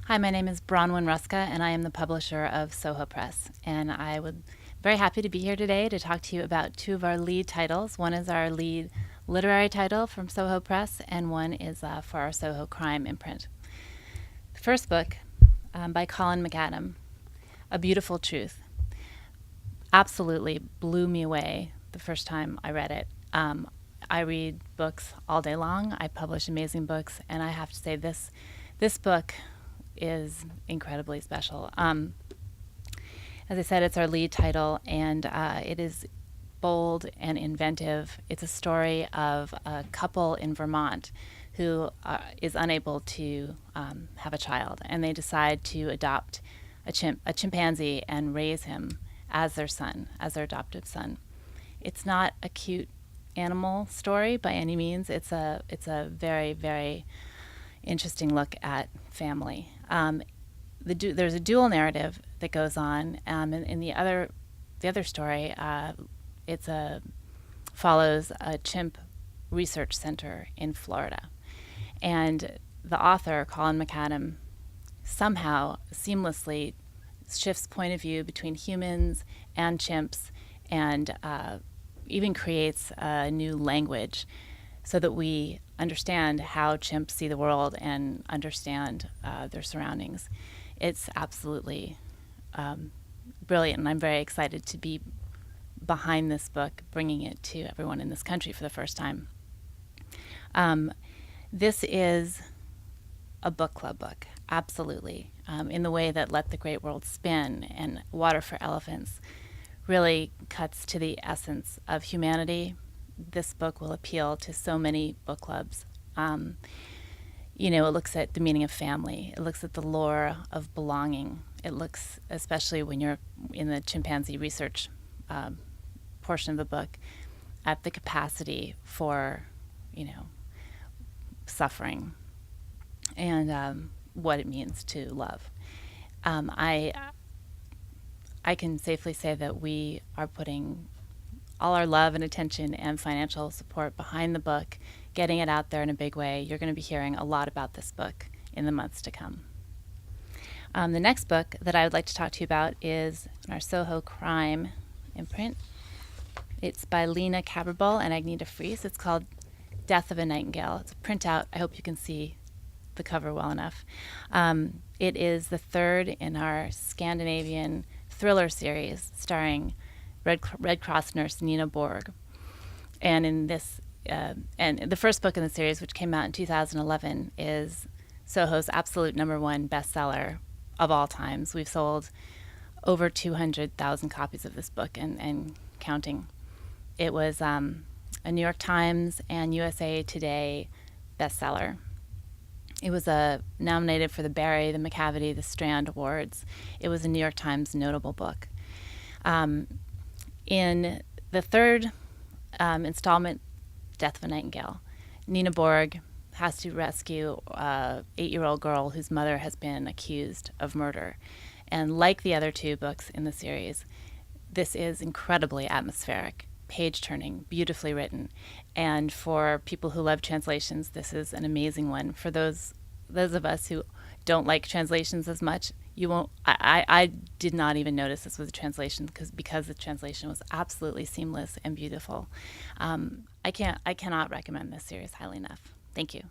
Hi, my name is Bronwell Hruska, and I am the publisher of Soho Press. And I would very happy to be here today to talk to you about two of our lead titles. One is our lead literary title from Soho Press, and one is for our Soho Crime imprint. The first book by Colin McAdam, A Beautiful Truth, absolutely blew me away the first time I read it. I read books all day long. I publish amazing books, and I have to say this book is incredibly special. As I said, it's our lead title, and it is bold and inventive. It's a story of a couple in Vermont who is unable to have a child, and they decide to adopt a chimpanzee and raise him as their son, as their adoptive son. It's not a cute animal story by any means. It's a very, very interesting look at family. There's a dual narrative that goes on. In the other story, follows a chimp research center in Florida, and the author Colin McAdam somehow seamlessly shifts point of view between humans and chimps, and even creates a new language so that we understand how chimps see the world and understand their surroundings. It's absolutely brilliant, and I'm very excited to be behind this book, bringing it to everyone in this country for the first time. This is a book club book, absolutely, in the way that Let the Great World Spin and Water for Elephants really cuts to the essence of humanity. This book will appeal to so many book clubs. It looks at the meaning of family. It looks at the lore of belonging. It looks, especially when you're in the chimpanzee research portion of the book, at the capacity for, suffering and what it means to love. I can safely say that we are putting all our love and attention and financial support behind the book, getting it out there in a big way. You're going to be hearing a lot about this book in the months to come. The next book that I would like to talk to you about is our Soho Crime imprint. It's by Lena Caberbal and Agneta Fries. It's called Death of a Nightingale. It's a printout. I hope you can see the cover well enough. It is the third in our Scandinavian thriller series starring Red Cross nurse Nina Borg. And in this, and the first book in the series, which came out in 2011, is Soho's absolute #1 bestseller of all times. We've sold over 200,000 copies of this book and counting. It was a New York Times and USA Today bestseller. It was nominated for the Barry, the McCavity, the Strand Awards. It was a New York Times notable book. In the third installment, Death of a Nightingale, Nina Borg has to rescue an 8-year-old girl whose mother has been accused of murder. And like the other two books in the series, this is incredibly atmospheric, page-turning, beautifully written. And for people who love translations, this is an amazing one. For those of us who don't like translations as much, you won't. I did not even notice this was a translation because the translation was absolutely seamless and beautiful. I cannot recommend this series highly enough. Thank you.